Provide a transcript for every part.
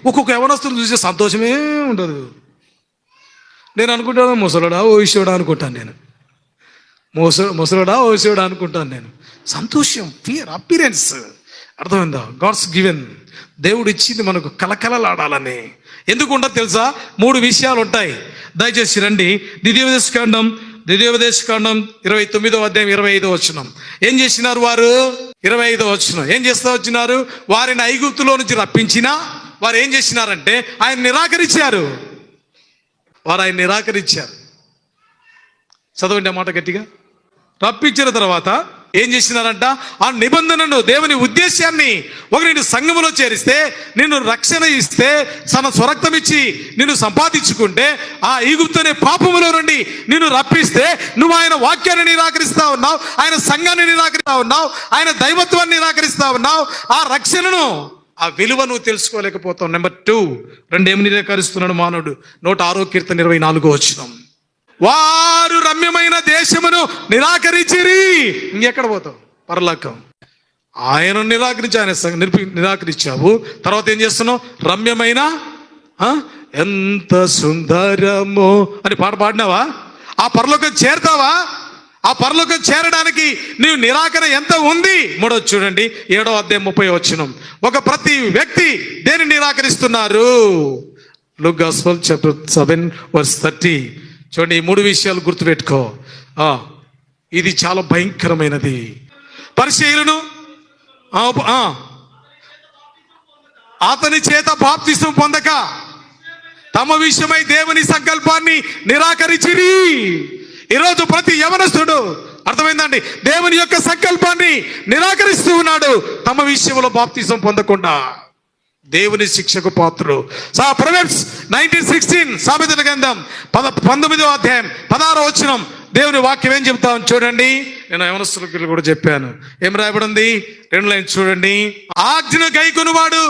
ఒక్కొక్క యవనస్తుని చూసే సంతోషమే ఉండదు. నేను అనుకుంటాను ముసలుడా ఓయిషోడా అనుకుంటాను, నేను ముసలుడా ఓయిషోడా అనుకుంటాను నేను. సంతోషం, ఫియర్, అపీరెన్స్, అర్థమైందా? గాడ్స్ గివెన్, దేవుడు ఇచ్చింది మనకు కలకలలాడాలని. ఎందుకు ఉండదు తెలుసా? 3 విషయాలు ఉంటాయి. దయచేసి రండి, ద్వితీయోపదేశకాండం 29వ అధ్యాయం 25వ వచనం. ఏం చేసినారు వారు? 25వ వచనం ఏం చేస్తా వచ్చినారు? వారిని ఐగుప్తులో నుంచి రప్పించినా వారు ఏం చేసినారంటే ఆయన నిరాకరించారు. చదవండి ఆ మాట గట్టిగా. రప్పించిన తర్వాత ఏం చేసినారంట? ఆ నిబంధనను, దేవుని ఉద్దేశాన్ని నిన్ను సంఘములో చేరిస్తే, నిన్ను రక్షణ ఇస్తే, తన స్వరక్తం ఇచ్చి నిన్ను సంపాదించుకుంటే, ఆ ఈగుప్తు అనే పాపములో నుండి నిన్ను రప్పిస్తే, నువ్వు ఆయన వాక్యాన్ని నిరాకరిస్తా ఉన్నావు, ఆయన సంఘాన్ని నిరాకరిస్తా ఉన్నావు, ఆయన దైవత్వాన్ని నిరాకరిస్తా ఉన్నావు. ఆ రక్షణను, ఆ విలువ నువ్వు తెలుసుకోలేకపోతావు. నెంబర్ 2, ఏమి నిరాకరిస్తున్నాడు మానవుడు? 106వ కీర్తన 24వ వచనం. వారు రమ్యమైన దేశమును నిరాకరించిరి. ఇంకెక్కడ పోతావు? పరలోకం. ఆయన నిరాకరించి, ఆయన నిరాకరించావు. తర్వాత ఏం చేస్తున్నావు? రమ్యమైన ఎంత సుందరమో అని పాట పాడినావా? ఆ పరలోకం చేరుతావా? ఆ పరలోకం చేరడానికి నీవు నిరాకరణ ఎంత ఉంది? 3వ చూడండి, 7వ అధ్యాయం 30వ వచనం. ప్రతి వ్యక్తి దేన్ని నిరాకరిస్తున్నారు? Luke gospel chapter 7 verse 30. చూడండి, ఈ 3 విషయాలు గుర్తుపెట్టుకో. ఇది చాలా భయంకరమైనది. పరిసయ్యులను అతని చేత బాప్తిసం పొందక తమ విషయమై దేవుని సంకల్పాన్ని నిరాకరించిరి. ఈరోజు ప్రతి యవనస్తుడు, అర్థమైందండి, దేవుని యొక్క సంకల్పాన్ని నిరాకరిస్తూ ఉన్నాడు. తమ విషయంలో బాప్తిసం పొందకుండా దేవుని శిక్షకు పాత్రుడు. ప్రొవెర్బ్స్ 19:16 సామెతల గ్రంథం 19వ అధ్యాయం 16వ వచనం. దేవుని వాక్యం ఏం చెప్తాం చూడండి. నేను యవనస్తులకు కూడా చెప్పాను. ఏం రాయబడింది? 2 లైన్ చూడండి. ఆజ్ఞను గైకొనువాడు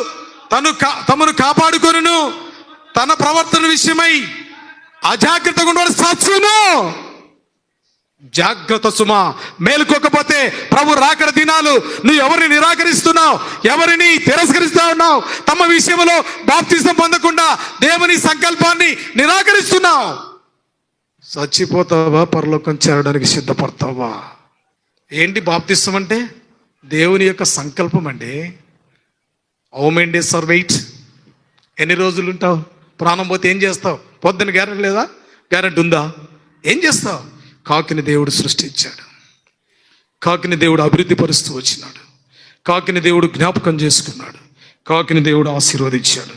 తమను కాపాడుకొనును, తన ప్రవర్తన విషయమై అజాగ్రత్తగా ఉన్నవాడు సత్సును. జాగ్రత్త సుమా, మేలుకోకపోతే ప్రభు రాకడ దినాలు. నువ్వు ఎవరిని నిరాకరిస్తున్నావు? ఎవరిని తిరస్కరిస్తా ఉన్నావు? తమ విషయంలో బాప్తిసం పొందకుండా దేవుని సంకల్పాన్ని నిరాకరిస్తున్నావు. చచ్చిపోతావా? పరలోకం చేరడానికి సిద్ధపడతావా? ఏంటి బాప్తిసం అంటే? దేవుని యొక్క సంకల్పం అండి. How many days are wait? ఎన్ని రోజులు ఉంటావు? ప్రాణం పోతే ఏం చేస్తావు? పొద్దున గ్యారెంటీ లేదా? గ్యారెంటీ ఉందా? ఏం చేస్తావు? కాకిని దేవుడు సృష్టించాడు. కాకిని దేవుడు అభివృద్ధి పరుస్తూ వచ్చినాడు. కాకిని దేవుడు జ్ఞాపకం చేసుకున్నాడు. కాకిని దేవుడు ఆశీర్వదించాడు.